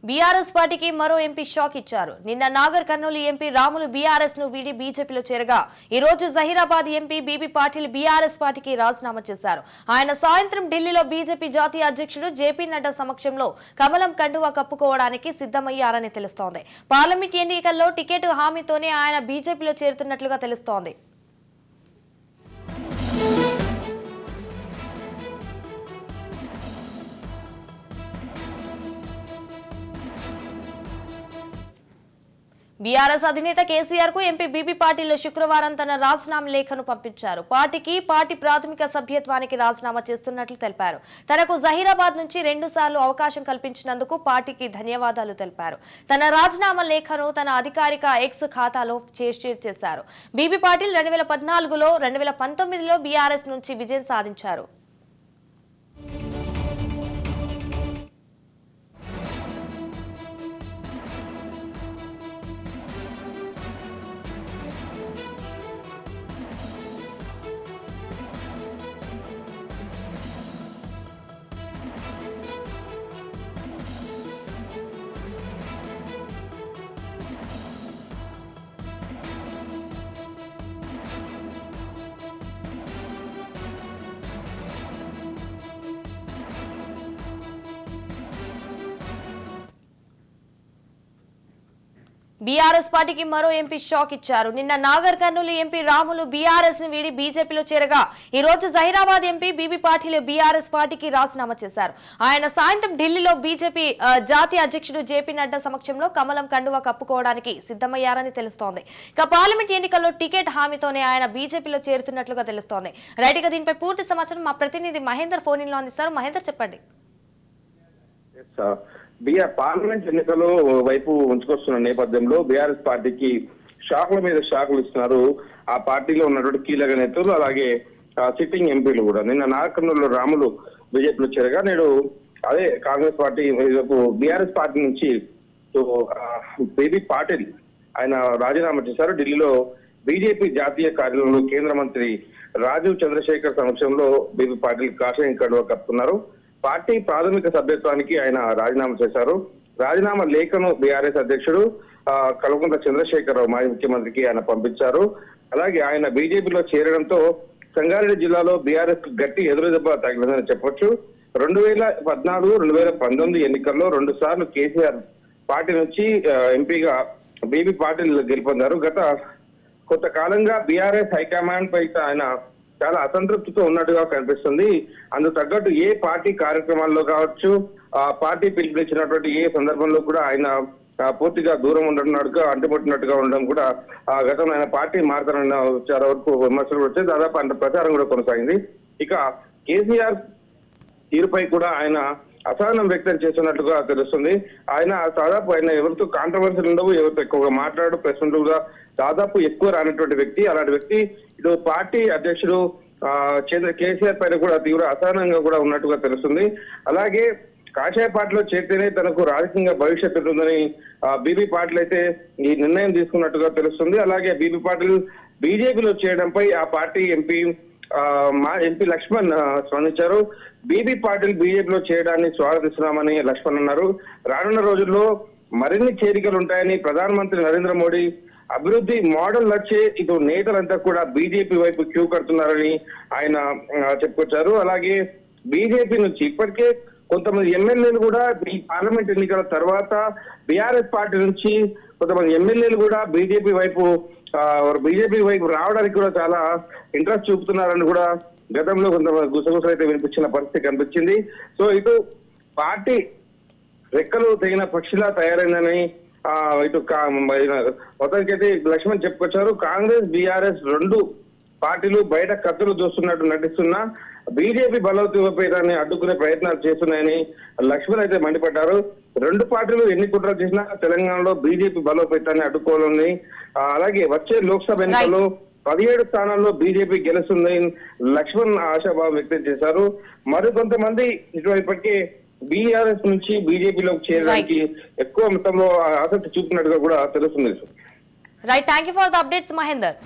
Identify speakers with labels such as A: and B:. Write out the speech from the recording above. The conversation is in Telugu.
A: బీఆర్ఎస్ పార్టీకి మరో ఎంపీ షాక్ ఇచ్చారు. నిన్న నాగర్ కర్నూలు ఎంపీ రాములు బీఆర్ఎస్ ను వీడి బీజేపీలో చేరగా ఈ రోజు జహీరాబాద్ ఎంపీ బీబీ పాటిల్ బీఆర్ఎస్ పార్టీకి రాజీనామా చేశారు. ఆయన సాయంత్రం ఢిల్లీలో బీజేపీ జాతీయ అధ్యక్షుడు జేపీ నడ్డా సమక్షంలో కమలం కండువా కప్పుకోవడానికి సిద్ధమయ్యారని తెలుస్తోంది. పార్లమెంట్ ఎన్నికల్లో టికెట్ హామీతోనే ఆయన బీజేపీలో చేరుతున్నట్లుగా తెలుస్తోంది. బీఆర్ఎస్ అధినేత కేసీఆర్ కు ఎంపీ బీబీ పాటిల్ శుక్రవారం తన రాజీనామా లేఖను పంపించారు. పార్టీ ప్రాథమిక సభ్యత్వానికి రాజీనామా చేస్తున్నట్లు తెలిపారు. తనకు జహీరాబాద్ నుంచి 2 సార్లు అవకాశం కల్పించినందుకు పార్టీకి ధన్యవాదాలు తెలిపారు. తన రాజీనామా లేఖను తన అధికారిక ఎక్స్ ఖాతాలో షేర్ చేశారు. బీబీ పాటిల్ 2014లో 2019లో బీఆర్ఎస్ నుంచి విజయం సాధించారు. బీఆర్ఎస్ పార్టీకి మరో ఎంపీ షాక్ ఇచ్చారు. నిన్న నాగర్ కర్నూలు ఎంపీ రాములు బీఆర్ఎస్ ను వీడి బీజేపీలో చేరగా ఈ రోజు జహీరాబాద్ ఎంపీ బీబీ పాటిల్ బీఆర్ఎస్ పార్టీకి రాజీనామా చేశారు. ఆయన సాయంత్రం ఢిల్లీలో బీజేపీ జాతీయ అధ్యక్షుడు జేపీ నడ్డా సమక్షంలో కమలం కండువా కప్పుకోవడానికి సిద్ధమయ్యారని తెలుస్తోంది. ఇక పార్లమెంట్ ఎన్నికల్లో టికెట్ హామీతోనే ఆయన బీజేపీలో చేరుతున్నట్లుగా తెలుస్తోంది. రైట్ గా దీనిపై పూర్తి సమాచారం మా ప్రతినిధి మహేందర్ ఫోన్ ఇన్ లో అందిస్తారు. మహేందర్, చెప్పండి.
B: పార్లమెంట్ ఎన్నికలు వైపు ఉంచుకొస్తున్న నేపథ్యంలో బీఆర్ఎస్ పార్టీకి షాకుల మీద షాకులు ఇస్తున్నారు ఆ పార్టీలో ఉన్నటువంటి కీలక నేతలు, అలాగే సిట్టింగ్ ఎంపీలు కూడా. నిన్న నాగర్కర్నూలులో రాములు బీజేపీలో చేరగా నేడు అదే కాంగ్రెస్ పార్టీ బీఆర్ఎస్ పార్టీ నుంచి బీబీ పాటిల్ ఆయన రాజీనామా చేశారు. ఢిల్లీలో బీజేపీ జాతీయ కార్యాలయంలో కేంద్ర మంత్రి రాజీవ్ చంద్రశేఖర్ సమక్షంలో బీబీ పాటిల్ కాషాయం కండువా కప్పుకున్నారు. పార్టీ ప్రాథమిక సభ్యత్వానికి ఆయన రాజీనామా చేశారు. రాజీనామా లేఖను బీఆర్ఎస్ అధ్యక్షుడు కల్వకుంట్ల చంద్రశేఖరరావు మాజీ ముఖ్యమంత్రికి ఆయన పంపించారు. అలాగే ఆయన బీజేపీలో చేరడంతో సంగారెడ్డి జిల్లాలో బీఆర్ఎస్ గట్టి ఎదురుదెబ్బ తగిలిందని చెప్పొచ్చు. 2014, 2019 ఎన్నికల్లో 2 సార్లు కేసీఆర్ పార్టీ నుంచి ఎంపీగా బీబీ పాటిల్ గెలుపొందారు. గత కొంతకాలంగా బీఆర్ఎస్ హైకమాండ్ పై ఆయన చాలా అసంతృప్తితో ఉన్నట్టుగా కనిపిస్తుంది. అందుకు తగ్గట్టు ఏ పార్టీ కార్యక్రమాల్లో కావచ్చు, ఆ పార్టీ పిలుపునిచ్చినటువంటి ఏ సందర్భంలో కూడా ఆయన పూర్తిగా దూరం ఉంటున్నట్టుగా, అంటుపట్టినట్టుగా ఉండడం కూడా గతంలో ఆయన పార్టీ మారుతారన్న చాలా వరకు విమర్శలు వచ్చాయి. దాదాపు అంత ప్రచారం కూడా కొనసాగింది. ఇక కేసీఆర్ తీరుపై కూడా ఆయన అసహనం వ్యక్తం చేస్తున్నట్టుగా తెలుస్తుంది. ఆయన ఎవరితో కాంట్రవర్సీలు ఉండవు, ఎవరితో ఎక్కువగా మాట్లాడు, ప్రశ్నలు కూడా దాదాపు ఎక్కువ రానటువంటి వ్యక్తి. అలాంటి వ్యక్తి ఇటు పార్టీ అధ్యక్షుడు కేసీఆర్ పైన కూడా తీవ్ర అసహనంగా కూడా ఉన్నట్టుగా తెలుస్తుంది. అలాగే కాషాయ పార్టీలో చేరితేనే తనకు రాజకీయంగా భవిష్యత్తు ఉంటుందని బీబీ పాటిల్ అయితే ఈ నిర్ణయం తీసుకున్నట్టుగా తెలుస్తుంది. అలాగే బీబీ పాటిల్ బీజేపీలో చేయడంపై ఆ పార్టీ ఎంపీ లక్ష్మణ్ స్పందించారు. బీబీ పాటిల్ బీజేపీలో చేయడాన్ని స్వాగతిస్తున్నామని లక్ష్మణ్ అన్నారు. రానున్న రోజుల్లో మరిన్ని చేరికలు ఉంటాయని, ప్రధానమంత్రి నరేంద్ర మోడీ అభివృద్ధి మోడల్ నచ్చే ఇటు నేతలంతా కూడా బీజేపీ వైపు క్యూ కడుతున్నారని ఆయన చెప్పుకొచ్చారు. అలాగే బీజేపీ నుంచి ఇప్పటికే కొంతమంది ఎమ్మెల్యేలు కూడా ఈ పార్లమెంట్ ఎన్నికల తర్వాత బీఆర్ఎస్ పార్టీ నుంచి కొంతమంది ఎమ్మెల్యేలు కూడా బీజేపీ వైపు రావడానికి కూడా చాలా ఇంట్రెస్ట్ చూపుతున్నారని కూడా గతంలో కొంతమంది గుసగుసలు అయితే వినిపించిన పరిస్థితి కనిపించింది. సో ఇటు పార్టీ రెక్కలు తెగిన పక్షిలా తయారైందని ఇటు మొత్తానికైతే లక్ష్మణ్ చెప్పుకొచ్చారు. కాంగ్రెస్, బీఆర్ఎస్ 2 పార్టీలు బయట కత్తులు దూస్తున్నట్టు నటిస్తున్నా బీజేపీ బలోపేతాన్ని అడ్డుకునే ప్రయత్నాలు చేస్తున్నాయని లక్ష్మణ్ అయితే మండిపడ్డారు. 2 పార్టీలు ఎన్ని కుట్రలు చేసినా తెలంగాణలో బీజేపీ బలోపేతాన్ని అడ్డుకోవాలని, అలాగే వచ్చే లోక్సభ ఎన్నికల్లో 17 స్థానాల్లో బీజేపీ గెలుస్తుందని లక్ష్మణ్ ఆశాభావం వ్యక్తం చేశారు. మరికొంతమంది ఇటువైపటికే బీఆర్ఎస్ నుంచి బీజేపీలోకి చేరడానికి ఎక్కువ మొత్తంలో ఆసక్తి చూపినట్టుగా కూడా తెలుస్తుంది.
A: Right, thank you for the updates Mahender.